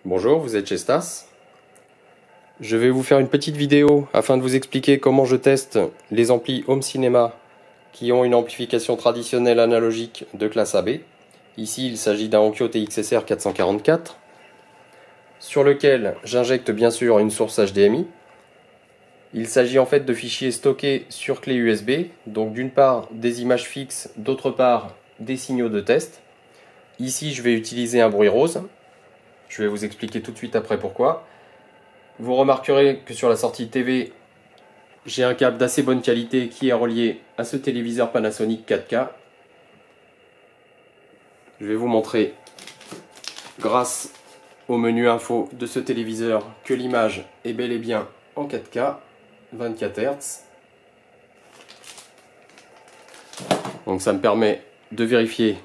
Bonjour, vous êtes chez Stas. Je vais vous faire une petite vidéo afin de vous expliquer comment je teste les amplis Home Cinéma qui ont une amplification traditionnelle analogique de classe AB. Ici, il s'agit d'un Onkyo TXSR 444 sur lequel j'injecte bien sûr une source HDMI. Il s'agit en fait de fichiers stockés sur clé USB, donc d'une part des images fixes, d'autre part des signaux de test. Ici, je vais utiliser un bruit rose. Je vais vous expliquer tout de suite après pourquoi. Vous remarquerez que sur la sortie TV, j'ai un câble d'assez bonne qualité qui est relié à ce téléviseur Panasonic 4K. Je vais vous montrer, grâce au menu info de ce téléviseur, que l'image est bel et bien en 4K, 24 Hz. Donc ça me permet de vérifier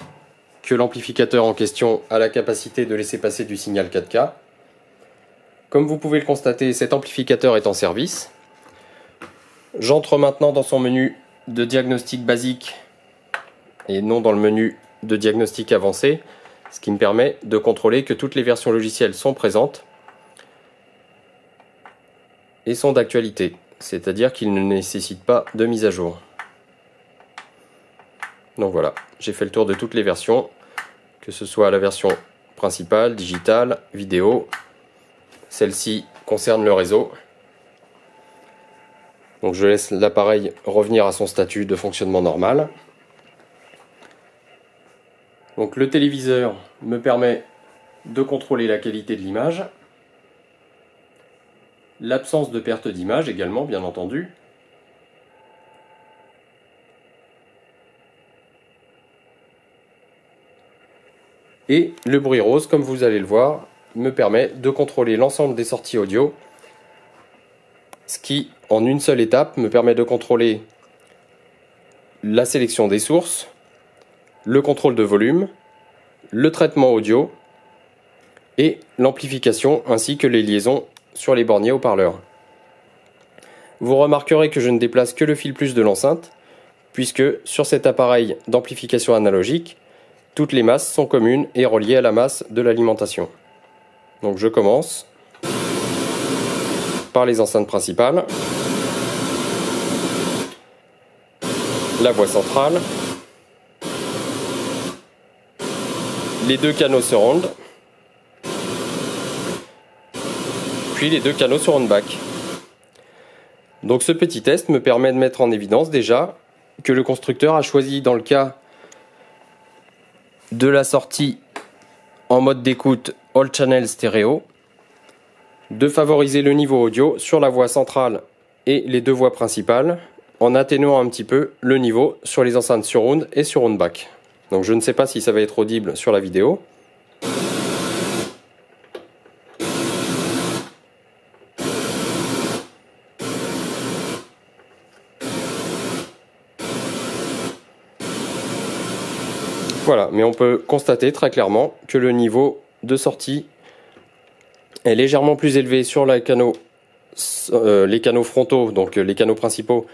que l'amplificateur en question a la capacité de laisser passer du signal 4K. Comme vous pouvez le constater, cet amplificateur est en service. J'entre maintenant dans son menu de diagnostic basique et non dans le menu de diagnostic avancé, ce qui me permet de contrôler que toutes les versions logicielles sont présentes et sont d'actualité, c'est-à-dire qu'ils ne nécessitent pas de mise à jour. Donc voilà, j'ai fait le tour de toutes les versions, que ce soit la version principale, digitale, vidéo. Celle-ci concerne le réseau. Donc je laisse l'appareil revenir à son statut de fonctionnement normal. Donc le téléviseur me permet de contrôler la qualité de l'image. L'absence de perte d'image également, bien entendu. Et le bruit rose, comme vous allez le voir, me permet de contrôler l'ensemble des sorties audio, ce qui, en une seule étape, me permet de contrôler la sélection des sources, le contrôle de volume, le traitement audio et l'amplification, ainsi que les liaisons sur les borniers haut-parleurs. Vous remarquerez que je ne déplace que le fil plus de l'enceinte, puisque sur cet appareil d'amplification analogique, toutes les masses sont communes et reliées à la masse de l'alimentation. Donc je commence par les enceintes principales, la voie centrale, les deux canaux surround, puis les deux canaux surround back. Donc ce petit test me permet de mettre en évidence déjà que le constructeur a choisi, dans le cas de la sortie en mode d'écoute All Channel Stéréo, de favoriser le niveau audio sur la voie centrale et les deux voies principales, en atténuant un petit peu le niveau sur les enceintes surround et surround back. Donc je ne sais pas si ça va être audible sur la vidéo. Voilà, mais on peut constater très clairement que le niveau de sortie est légèrement plus élevé sur les canaux frontaux, donc les canaux principaux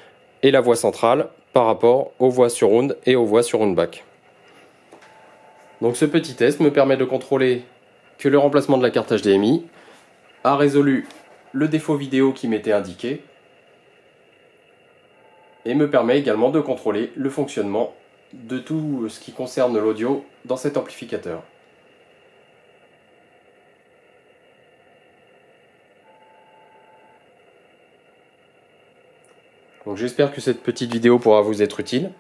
et la voie centrale, par rapport aux voies surround et aux voies surround back. Donc ce petit test me permet de contrôler que le remplacement de la carte HDMI a résolu le défaut vidéo qui m'était indiqué et me permet également de contrôler le fonctionnement de tout ce qui concerne l'audio dans cet amplificateur. Donc j'espère que cette petite vidéo pourra vous être utile.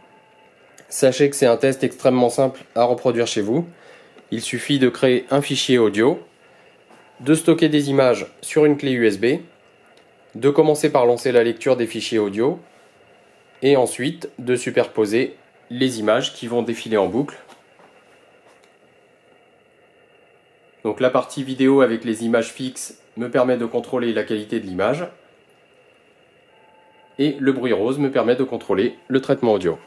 Sachez que c'est un test extrêmement simple à reproduire chez vous. Il suffit de créer un fichier audio, de stocker des images sur une clé USB, de commencer par lancer la lecture des fichiers audio, et ensuite de superposer les images qui vont défiler en boucle. Donc la partie vidéo avec les images fixes me permet de contrôler la qualité de l'image, et le bruit rose me permet de contrôler le traitement audio.